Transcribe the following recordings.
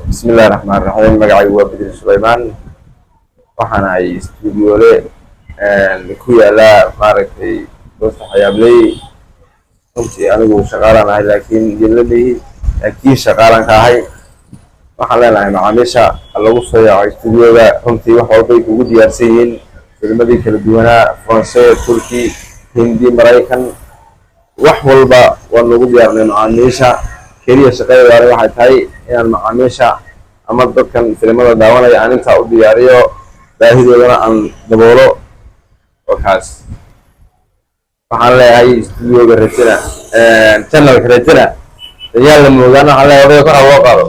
بسم الله الرحمن الرحيم مقعي هو بدر سليمان waxaana ay stuudiyoole ku yaala maaragtay doorta xayaabley runtii anigu shaqaalaan ahay laakiin jilladii kii shaqaalan ka ahay waxaan leenahay macaamiisha lagu soo yaacay stuudiyooda runtii wax walbay kugu diyaarsan yihiin filmadii kala duwanaa faranse turki hindi maraykan wax walba waan lagu diyaarnay macaamiisha keliya shaqadeeda waxay tahay inaan macaamiisha ama dadkan filimada daawanaya aan intaa u diyaariyo baahidoodana aan daboolo oo kaas waxaan leeyahay stuudiyooga rajana channelka rajana ayaa la moogaana waxaan leeyahay odayga kor ha loo qaado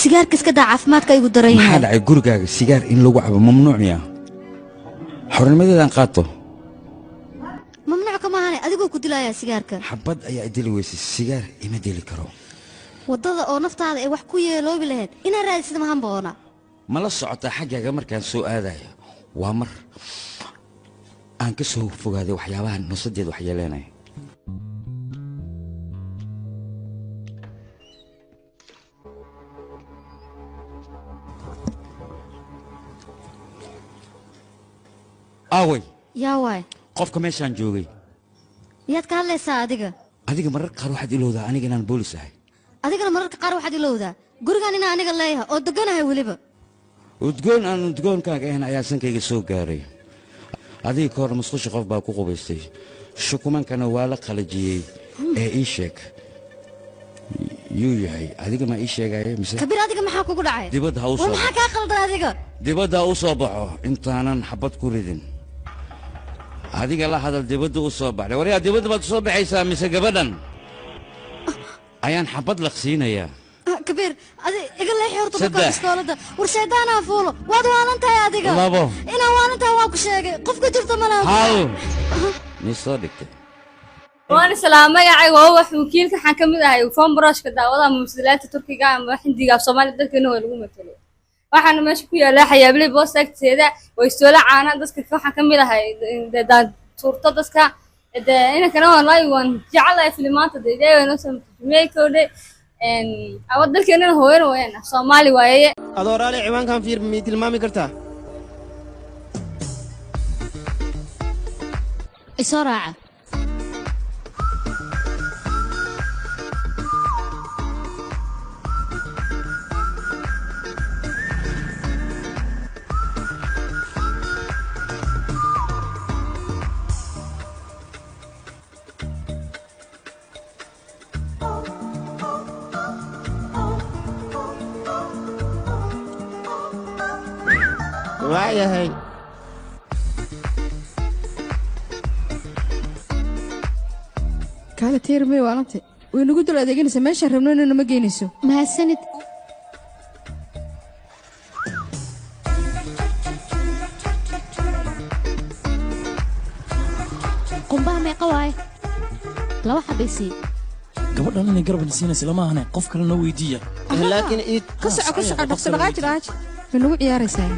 sigaarka iska daa caafimaadka igu daran yahay maxaa dhacay gurigaaga sigaar in lagu cabo mamnuuc miyaa xornimadeedaan qaato mamnuuc kama ahane adigoo ku dilayaa sigaarka xabad ayaa idili weysay sigaar ima dili karo waddada oo naftaada ay wax ku yeeloobi lahayd inaa raadisada mahan boona ma la socotaa xaggaaga markaan soo aadayo waa mar aan ka soo fogaaday waxyaabaha nafsadeeda waxyeeleenaya aaway yaa waay qofka meeshaan joogay yaad ka hadlaysaa adiga mararka qaar waxaad ilowdaa aniga inaan boolis ahay adigana mararka qaar waxaad ilowdaa gurigaan inaa aniga leeyahay oo deganahay weliba udgoon aan udgoonkaaga ahayn ayaa sankayga soo gaaray adiga ka hor musqusha qof baa ku qubaystay shukumankana waa la qalajiyey ee ii sheeg yuu yahay adiga ma ii sheegaya mise kabiir adiga maxaa kugu dhacay dibadda ha u soo maxaa kaa qaldan adiga dibadda ha u soo baxo intaanan xabad ku ridin adiga la hadal dibadda u soo baxday waryaa dibadda baad soo baxaysaa mise gabadhan ayaan xabad laqsiinayaa كبير هذا يقول لي حورته بكل سكولته ورشيدانا فولو واد وانت يا دقه لابو انا وانت واكو شيء قفك جرت ملا هاو ني صدقت وانا سلام magacay waa wax wakiilka xan kamid ahay foom brush ka daawada muslimiinta turkiga ama hindiga Soomaaliya dadkeena way lagu matalo waxaana meesha ku yaala xayaabley boos agteeda way soola caana dadka waxaan kamid ahay dad turto dadka ina kana wallahi waan jecelahay filmaanta deedeena soo meekoode awadalkeena hooyana weeyna Soomaali waaye adoorale ciwaankan fiir mi tilmaami kartaa isaraaca waayahay kaala tiirmay waalante way nagu dul adeeganaysaa meeshaan rabno inuu nama geynayso mahadsanid qumbaha meeqa waay laba xabaysii gabadhan inay garabna siinaysa lama ahane qof kale noo weydiiya laakiin iid ka soco dhaqso dhaqaaji way nagu ciyaaraysaa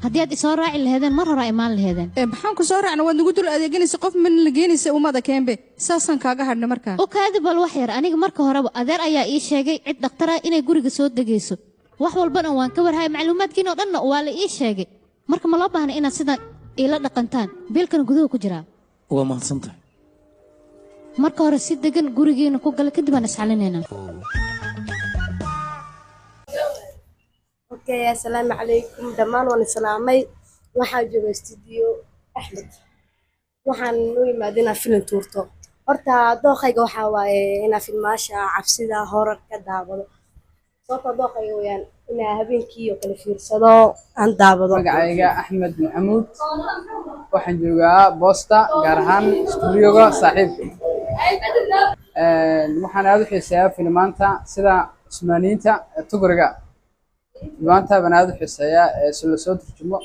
haddii aad isoo raaci lahaydeen mar hore imaan lahaydeen maxaan ku soo raacna waad nagu dul adeeganaysa qof min la geenaysa ummada keenbe saasaan kaaga hadhnay markaa oo kaadi bal wax yar aniga marka horeba adeer ayaa ii sheegay cid dhakhtar ah inay guriga soo degayso wax walbana waan ka warhay macluumaadkiina oo dhanna waa la ii sheegay marka ma loo baahna inaad sidan ila dhaqantaan biilkana gudaha ku jiraa waa mahadsantahay marka hore si degan gurigeena ku gala kadib aan isxalinaynaa اوكي السلام عليكم دمان وانا سلامي waxaa jooga studio Axmed waxaan u imaadina film tuurto horta dooqayga waxa waaye ina filmaasha cabsida horarka daawado sababta dooqayga weeyaan ina habeenkii oo kala fiirsado aan daawado magacayga Axmed Maxamuud waxaan joogaa Boosta gaar ahaan studioga saaxiibka waxaan aad u xiiseeyaa filmaanta sida Usmaaniinta Tugriga maanta banaad xiiseeyaa ee soo turjumo